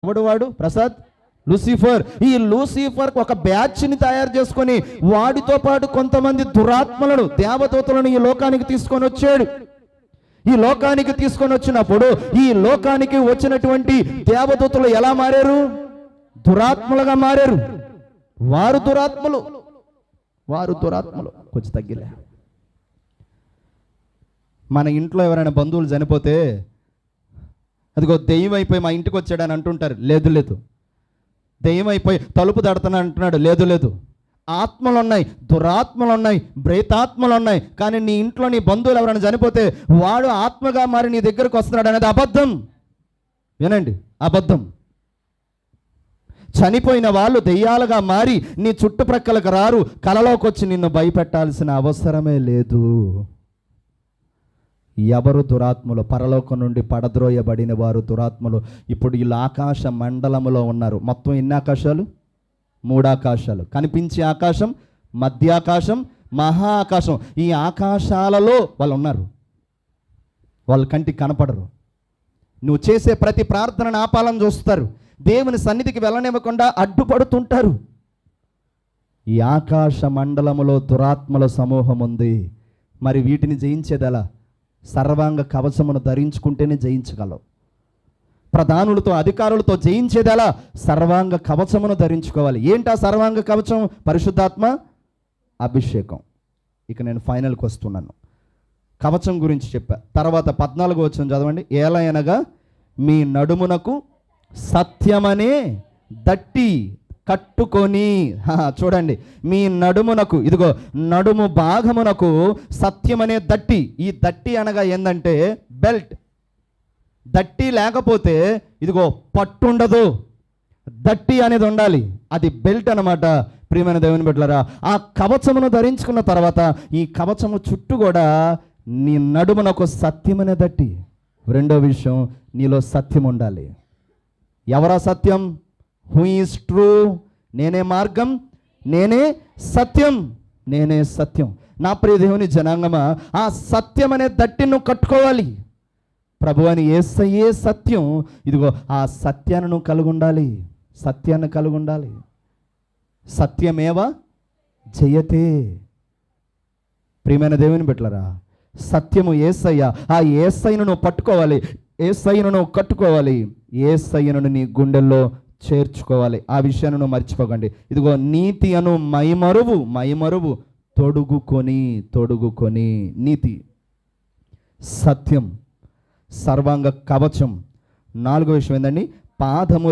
ఎవడు వాడు ప్రసాద్? లూసిఫర్. ఈ లూసిఫర్ ఒక బ్యాచ్ని తయారు చేసుకొని వాడితో పాటు కొంతమంది దురాత్మలను, దేవదూతలను ఈ లోకానికి తీసుకొని వచ్చాడు. ఈ లోకానికి తీసుకొని వచ్చినప్పుడు ఈ లోకానికి వచ్చినటువంటి దేవదూతలు ఎలా మారారు? దురాత్మలుగా మారారు. వారు దురాత్మలు. కొంచెం తగ్గిలే. మన ఇంట్లో ఎవరైనా బంధువులు చనిపోతే అదిగో దెయ్యం అయిపోయి మా ఇంటికి వచ్చాడని అంటుంటారు. లేదు. దెయ్యం అయిపోయి తలుపు తడుతున్నా అంటున్నాడు. లేదు. ఆత్మలు ఉన్నాయి, దురాత్మలు ఉన్నాయి, ప్రేతాత్మలు ఉన్నాయి. కానీ నీ ఇంట్లో నీ బంధువులు ఎవరైనా చనిపోతే వాడు ఆత్మగా మారి నీ దగ్గరకు వస్తున్నాడు అనేది అబద్ధం. వినండి, అబద్ధం. చనిపోయిన వాళ్ళు దెయ్యాలుగా మారి నీ చుట్టుప్రక్కలకు రారు, కలలోకి వచ్చి నిన్ను భయపెట్టాల్సిన అవసరమే లేదు. ఎవరు దురాత్మలు? పరలోకం నుండి పడద్రోయబడిన వారు దురాత్మలు. ఇప్పుడు వీళ్ళు ఆకాశ మండలములో ఉన్నారు. మొత్తం ఎన్ని ఆకాశాలు? 3 ఆకాశాలు. కనిపించే ఆకాశం, మధ్యాకాశం, మహా ఆకాశం. ఈ ఆకాశాలలో వాళ్ళు ఉన్నారు. వాళ్ళ కంటికి కనపడరు. నువ్వు చేసే ప్రతి ప్రార్థనను ఆపాలని చూస్తారు. దేవుని సన్నిధికి వెళ్ళనివ్వకుండా అడ్డుపడుతుంటారు. ఈ ఆకాశ మండలములో దురాత్మల సమూహం ఉంది. మరి వీటిని జయించేదెలా? సర్వాంగ కవచమును ధరించుకుంటేనే జయించగలవు. ప్రధానులతో, అధికారులతో జయించేదెలా? సర్వాంగ కవచమును ధరించుకోవాలి. ఏంటా సర్వాంగ కవచం? పరిశుద్ధాత్మ అభిషేకం. ఇక నేను ఫైనల్కి వస్తున్నాను. కవచం గురించి చెప్పా. తర్వాత 14వ వచనం చదవండి. ఏలయనగా మీ నడుమునకు సత్యమనే దట్టి కట్టుకొని. చూడండి, మీ నడుమునకు, ఇదిగో నడుము భాగమునకు సత్యమనే దట్టి. ఈ దట్టి అనగా ఏంటంటే బెల్ట్. దట్టి లేకపోతే ఇదిగో పట్టుండదు. దట్టి అనేది ఉండాలి. అది బెల్ట్ అనమాట. ప్రియమైన దేవుని బిడ్డలారా, ఆ కవచమును ధరించుకున్న తర్వాత ఈ కవచము చుట్టూ కూడా నీ నడుమునకు సత్యమనే దట్టి. రెండో విషయం, నీలో సత్యం ఉండాలి. ఎవరా సత్యం? Who is true? నేనే మార్గం, నేనే సత్యం, నేనే సత్యం. నా ప్రియ దేవుని జనాంగమా, ఆ సత్యం అనే దట్టిని నువ్వు కట్టుకోవాలి. ప్రభు అని యేసయ్యే సత్యం. ఇదిగో ఆ సత్యాన్ని నువ్వు కలిగి ఉండాలి. సత్యాన్ని కలిగి ఉండాలి. సత్యమేవ జయతే. ప్రియమైన దేవుని బిడ్డలారా, సత్యము యేసయ్య. ఆ యేసయ్యను నువ్వు పట్టుకోవాలి, యేసయ్యను నువ్వు కట్టుకోవాలి, యేసయ్యను నీ గుండెల్లో చేర్చుకోవాలి. ఆ విషయాన్ని నువ్వు మర్చిపోకండి. ఇదిగో నీతి అను మైమరువు తొడుగుకొని నీతి, సత్యం, సర్వాంగ కవచం. 4వ విషయం ఏంటండి? పాదముల